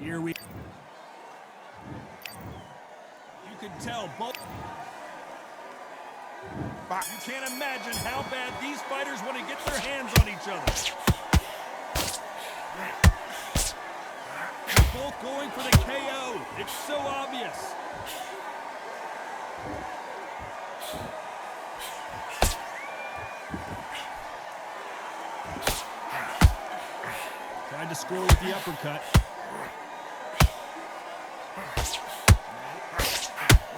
Here we... You can tell both... Back. You can't imagine how bad these fighters want to get their hands on each other. They're both going for the KO. It's so obvious. Tried to score with the uppercut.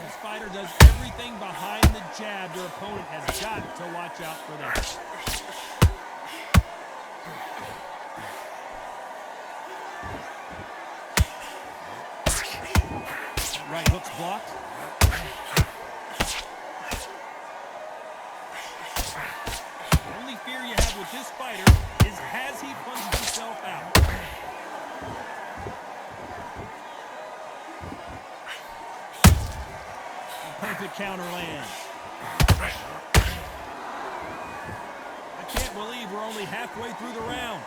This fighter does everything behind the jab. Your opponent has got to watch out for that. Right hook's blocked. The only fear you have with this fighter is has he punched himself out? Perfect counter lands. I can't believe we're only halfway through the round.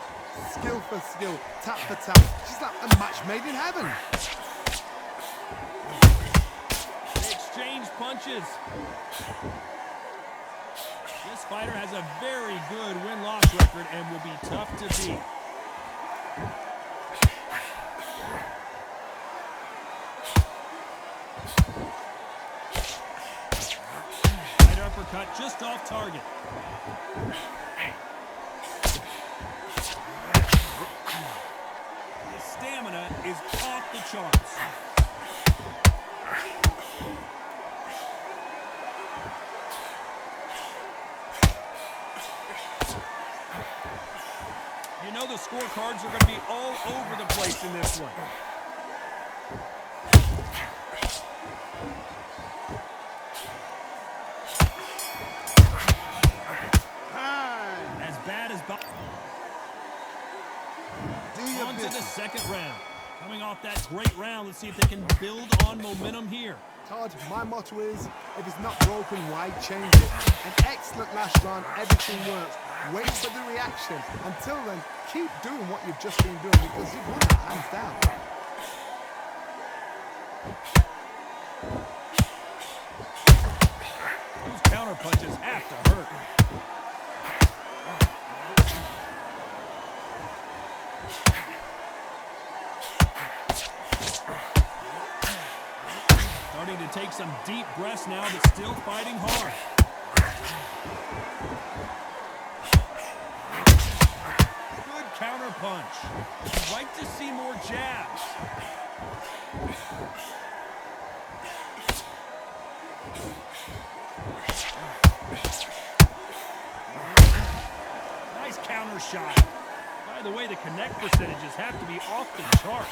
Skill for skill, tap for tap. She's like a match made in heaven. They exchange punches. This fighter has a very good win-loss record and will be tough to beat. Right uppercut just off target. His stamina is off the charts. You know the scorecards are going to be all over the place in this one. As bad as... On to the second round. Coming off that great round, let's see if they can build on momentum here. Todd, my motto is, if it's not broken, why change it? An excellent last round, everything works. Wait for the reaction. Until then, keep doing what you've just been doing because you've won that hands down. Those counter punches have to hurt. Starting to take some deep breaths now, but still fighting hard. Good counter punch. I'd like to see more jabs. Nice counter shot. By the way, the connect percentages have to be off the charts.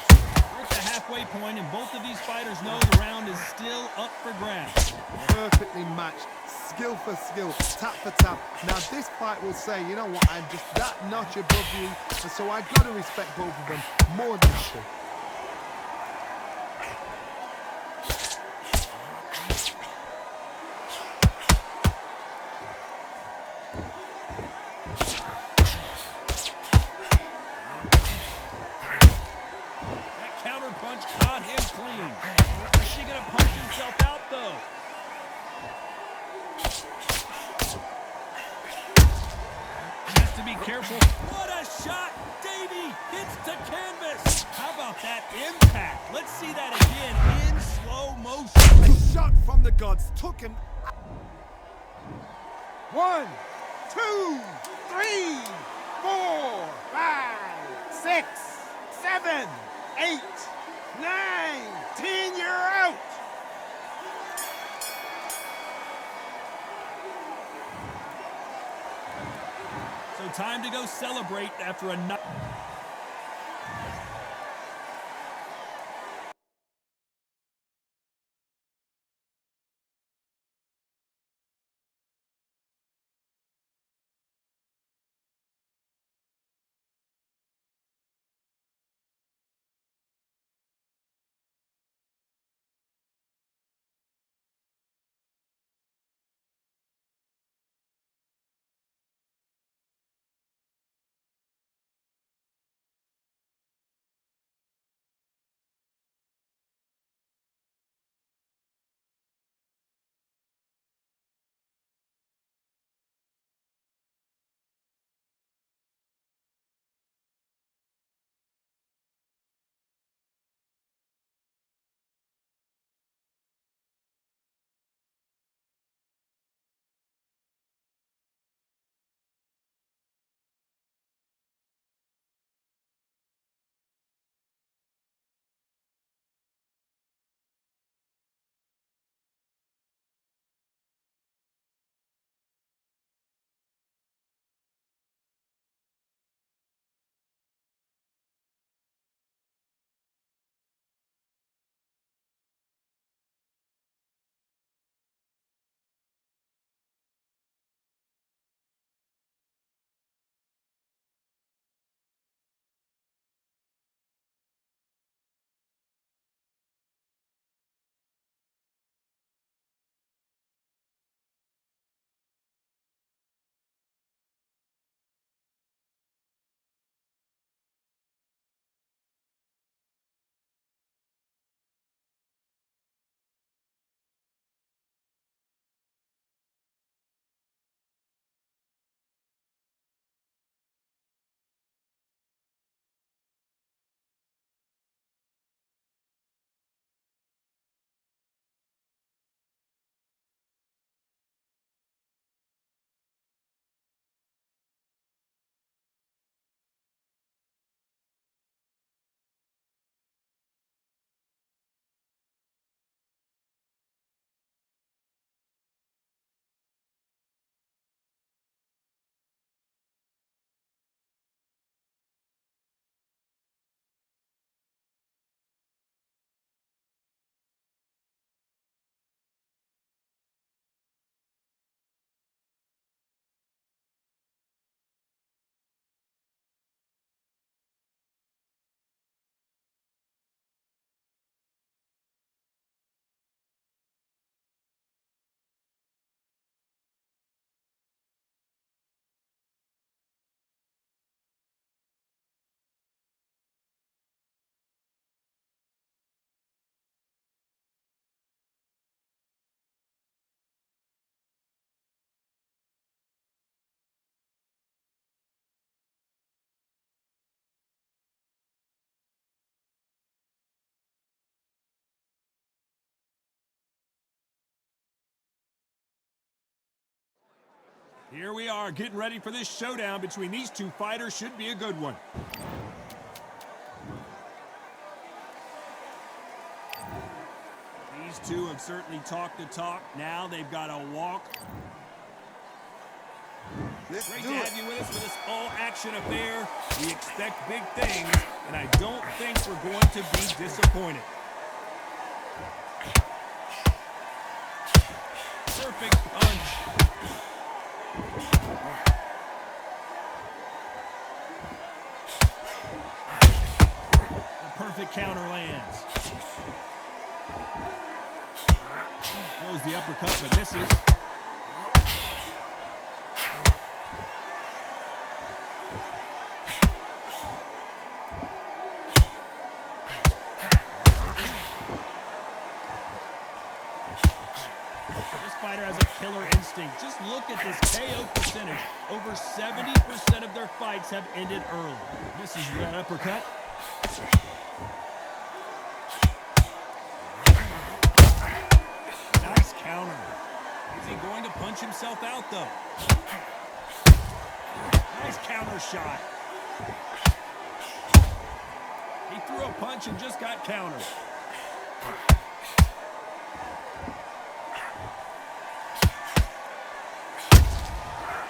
We're at the halfway point, and both of these fighters know the round is still up for grabs. Perfectly matched, skill for skill, tap for tap. Now this fight will say, you know what, I'm just that notch above you, and so I got to respect both of them more than you. Punch caught him clean. Is she gonna punch himself out though? Has to be careful. What a shot! Davey hits to canvas. How about that impact? Let's see that again in slow motion. A shot from the gods took him. 1, 2, 3, 4, 5, 6, 7, 8, 9, 10, you're out! So time to go celebrate after a... Here we are getting ready for this showdown between these two fighters. Should be a good one. These two have certainly talked the talk. Now they've got to walk. Great to have you with us for this all-action affair. We expect big things, and I don't think we're going to be disappointed. Perfect punch. The perfect counter lands. Throws the uppercut, but misses. Fighter has a killer instinct. Just look at this KO percentage. Over 70% of their fights have ended early. Misses that uppercut. Nice counter. Is he going to punch himself out, though? Nice counter shot. He threw a punch and just got countered.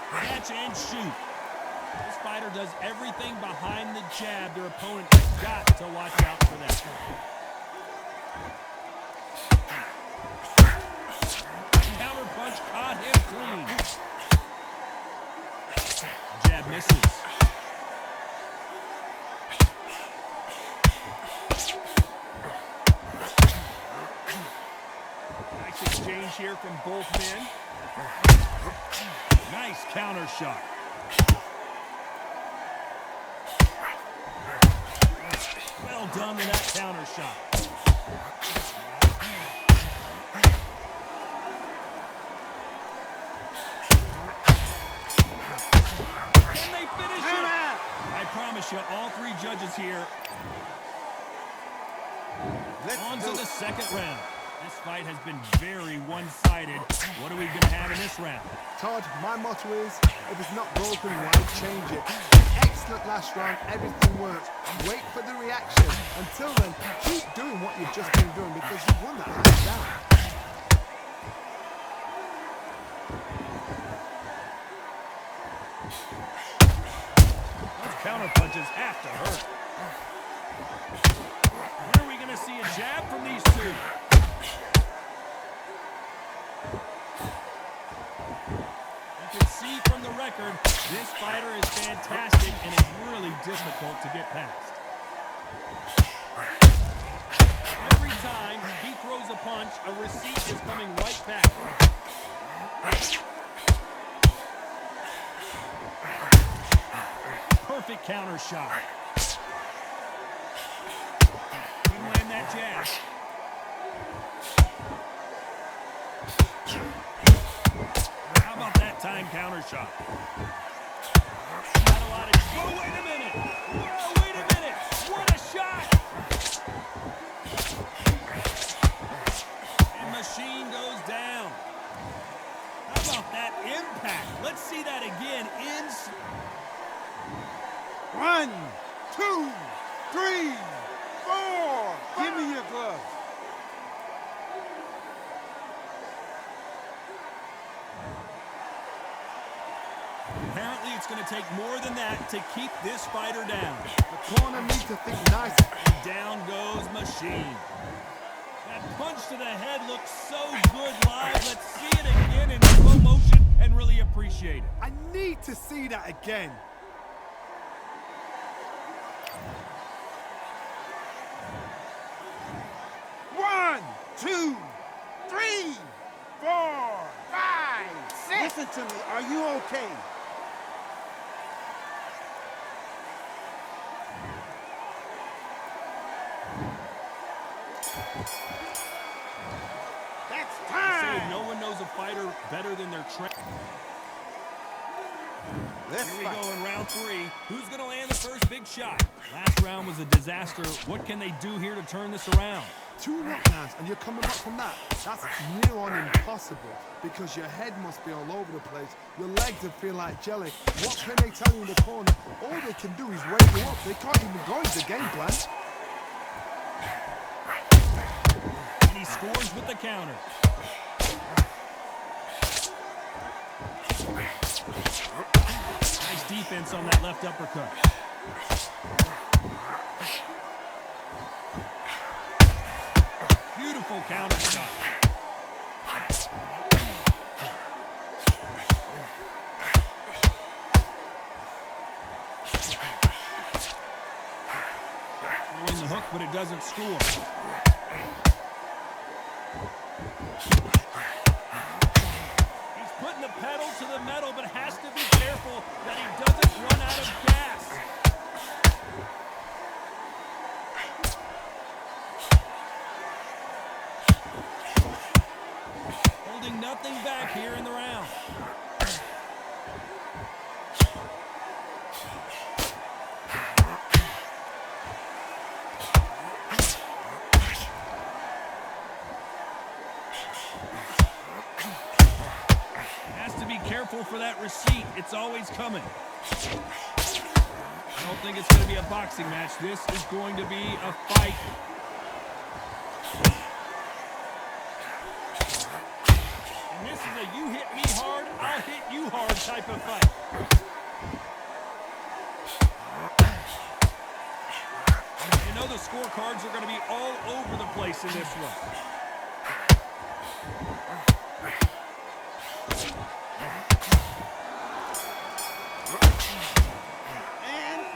Catch and shoot. This fighter does everything behind the jab. Their opponent has got to watch out for that. Counter punch caught him clean. Jab misses. Nice exchange here from both men. Nice counter shot. Well done with that counter shot. Can they finish it? I promise you, all three judges here. On to the second round. This fight has been very one-sided. What are we going to have in this round? Todd, my motto is, if it's not broken, why change it? Excellent last round, everything works. Wait for the reaction. Until then, keep doing what you've just been doing because you've won that hands down. Those counter punches have to hurt. When are we going to see a jab from these two? From the record, this fighter is fantastic and is really difficult to get past. Every time he throws a punch, a receipt is coming right back. Perfect counter shot. Couldn't land that jab. Time counter shot. Not a lot of. Oh, wait a minute! Whoa, wait a minute! What a shot! And machine goes down. How about that impact? Let's see that again. 1, 2, 3, 4. Give me your gloves. Apparently, it's going to take more than that to keep this fighter down. The corner needs to think nice. And down goes Machine. That punch to the head looks so good live. Let's see it again in slow motion and really appreciate it. I need to see that again. One, 2, 3, 4, 5, 6. Listen to me. Are you okay? That's time. No one knows a fighter better than their trainer. Here we go in round 3. Who's going to land the first big shot? Last round was a disaster. What can they do here to turn this around? 2 knockdowns and you're coming back from that. That's near on impossible because your head must be all over the place. Your legs will feel like jelly. What can they tell you in the corner? All they can do is wake you up. They can't even go into game plan. And he scores with the counter. Nice defense on that left uppercut. Beautiful counter shot. Throwing the hook, but it doesn't score. He's putting the pedal to the metal, but has to be careful that he doesn't run out of gas. Holding nothing back here in the round. Has to be careful for that receipt. It's always coming. I don't think it's going to be a boxing match. This is going to be a fight. And this is a you hit me hard, I'll hit you hard type of fight. You know the scorecards are going to be all over the place in this one.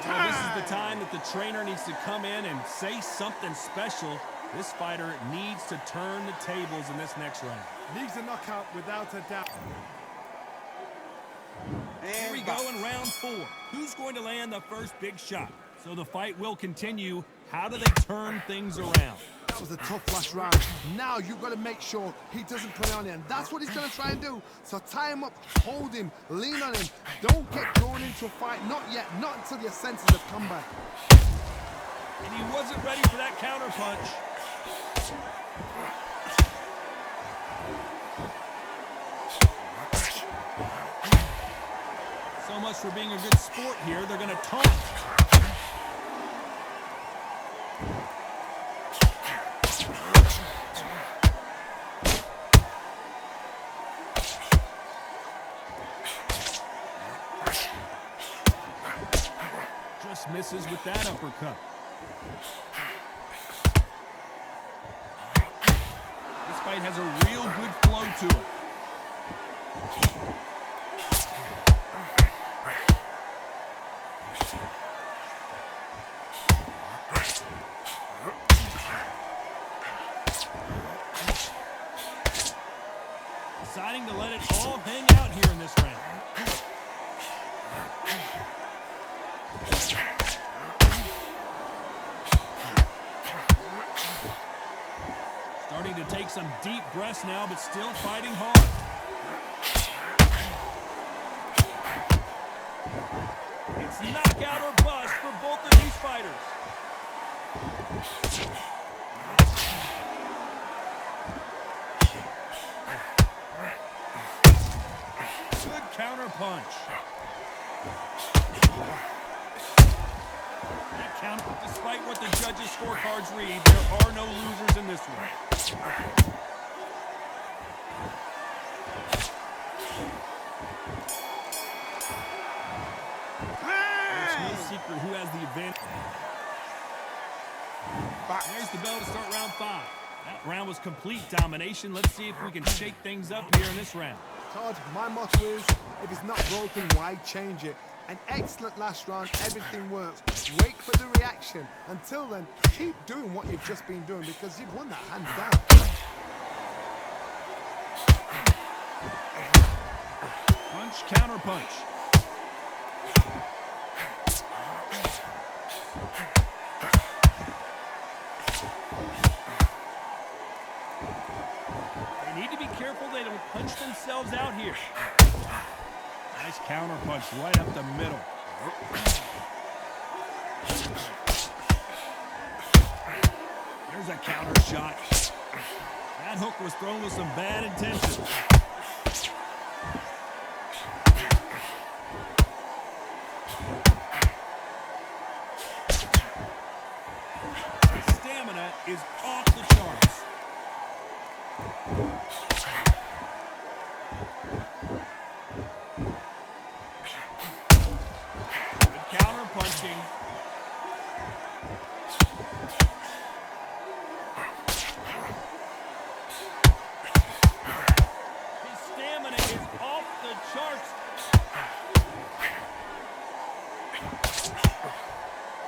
Well, this is the time that the trainer needs to come in and say something special. This fighter needs to turn the tables in this next round. Needs a knockout without a doubt. Here we go in round 4. Who's going to land the first big shot? So the fight will continue. How do they turn things around? That was a tough last round. Now you've got to make sure he doesn't put it on you, and that's what he's going to try and do. So tie him up, hold him, lean on him. Don't get drawn into a fight. Not yet. Not until your senses have come back. And he wasn't ready for that counter punch. So much for being a good sport here. They're going to taunt. Just misses with that uppercut. This fight has a real good flow to it. Deciding to let it all hang out here in this round. Starting to take some deep breaths now, but still fighting hard. It's knockout or bust for both of these fighters. Good counter punch. That count, despite what the judges' scorecards read, there are no losers in this one. There's no secret who has the advantage. There's the bell to start round 5. That round was complete domination. Let's see if we can shake things up here in this round. Todd, my motto is, if it's not broken, why change it? An excellent last round, everything works. Wait for the reaction. Until then, keep doing what you've just been doing because you've won that hands down. Punch, counter punch. They need to be careful they don't punch themselves out here. Nice counter punch right up the middle. There's a counter shot. That hook was thrown with some bad intentions. His stamina is off the charts. Good counter punching. Off the charts.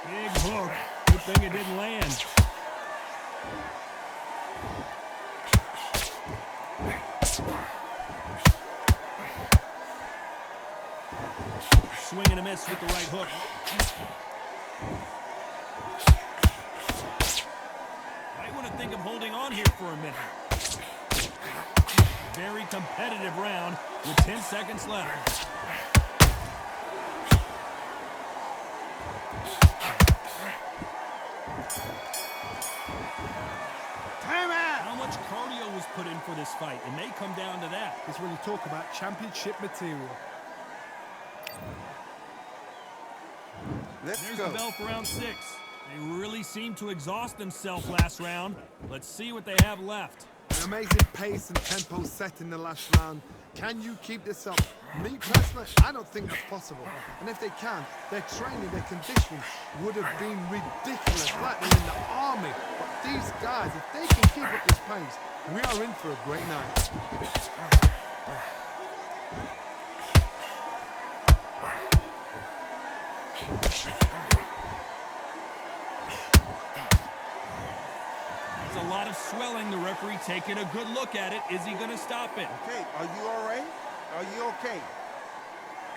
Big hook. Good thing it didn't land. Swing and a miss with the right hook. Might want to think of holding on here for a minute. Very competitive round with 10 seconds left. Time out! How much cardio was put in for this fight? It may come down to that. It's when you talk about championship material. Let's There's go. the bell for round 6. They really seemed to exhaust themselves last round. Let's see what they have left. An amazing pace and tempo set in the last round. Can you keep this up? Me personally, I don't think that's possible. And if they can, their training, their conditioning would have been ridiculous, like they're in the army. But these guys, if they can keep up this pace, we are in for a great night. There's a lot of swelling. The referee taking a good look at it. Is he going to stop it? Okay, are you all right? Are you okay?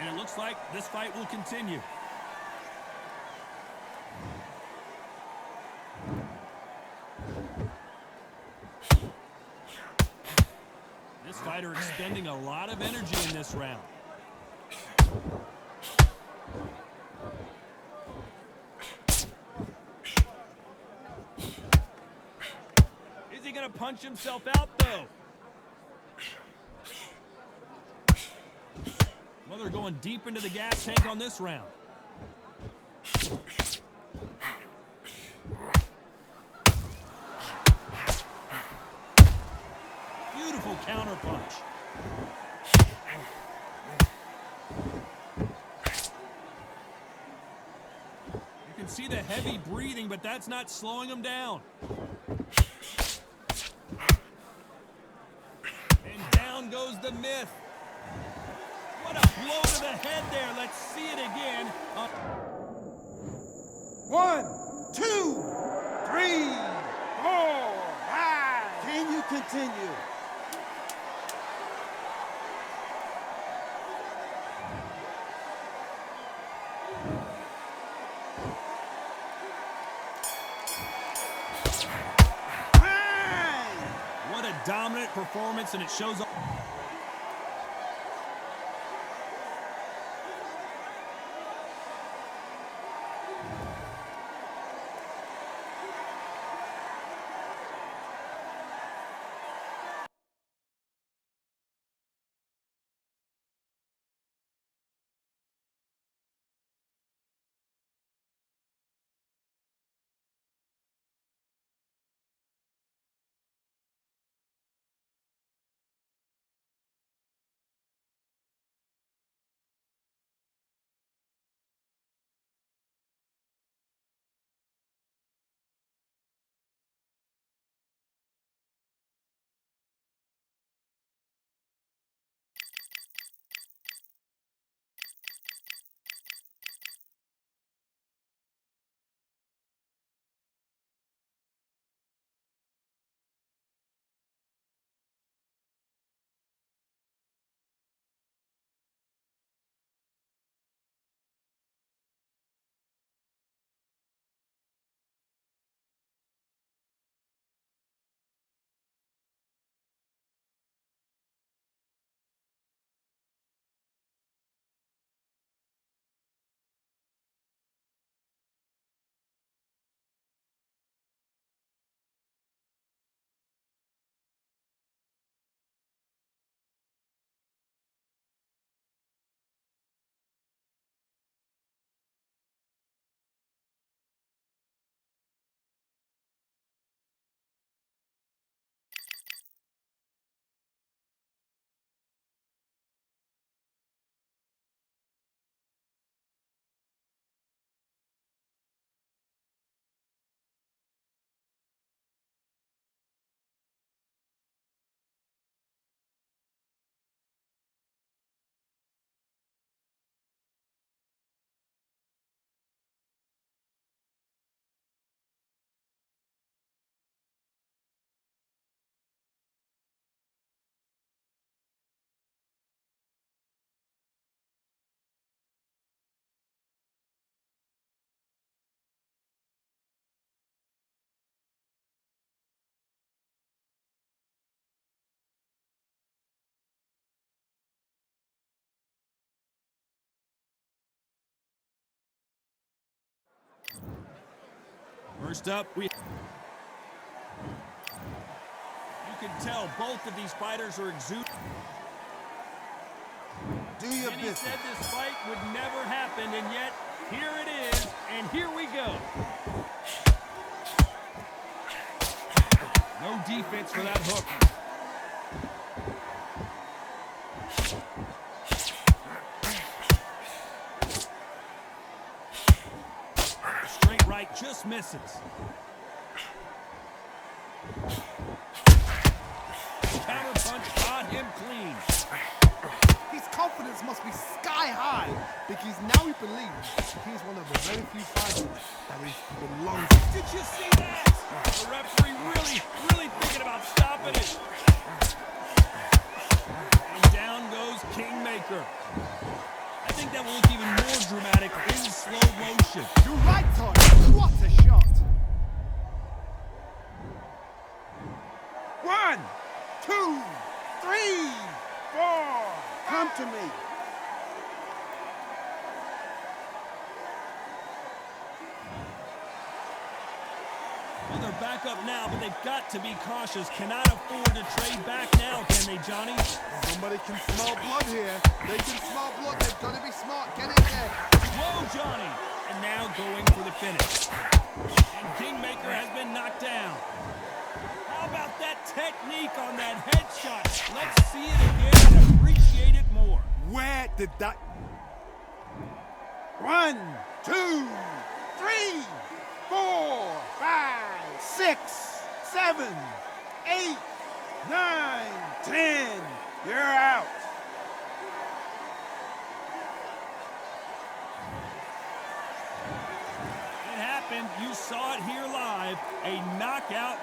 And it looks like this fight will continue. This fighter expending a lot of energy in this round. Is he going to punch himself out, though? Well, they're going deep into the gas tank on this round. Beautiful counter punch. You can see the heavy breathing, but that's not slowing him down. And down goes the myth. What a blow to the head there. Let's see it again. 1, 2, 3, 4, 5. Can you continue? What a dominant performance, and it shows up. First up, you can tell both of these fighters are exuding. Do your And he business. said this fight would never happen, and yet here it is, and here we go. No defense for that hook. Straight right just misses. Counter punch got him clean. His confidence must be sky high because now he believes he's one of the very few fighters that he belongs to. Did you see that? The referee really thinking about stopping it. And down goes Kingmaker. I think that will look even more dramatic in slow motion. You're right, Todd. What a shot. 1, 2, 3, 4. Come to me. Well, they're back up now, but they've got to be cautious. Cannot afford to trade back now, can they, Johnny? Somebody can smell blood here. They can smell blood. They've got to be smart. Get in there. Whoa, Johnny! And now going for the finish. And Kingmaker has been knocked down. How about that technique on that headshot? Let's see it again and appreciate it more. Where did that... 1, 2, 3, 4, 5, 6, 7, 8, 9, 10. You're out. It happened. You saw it here live. A knockout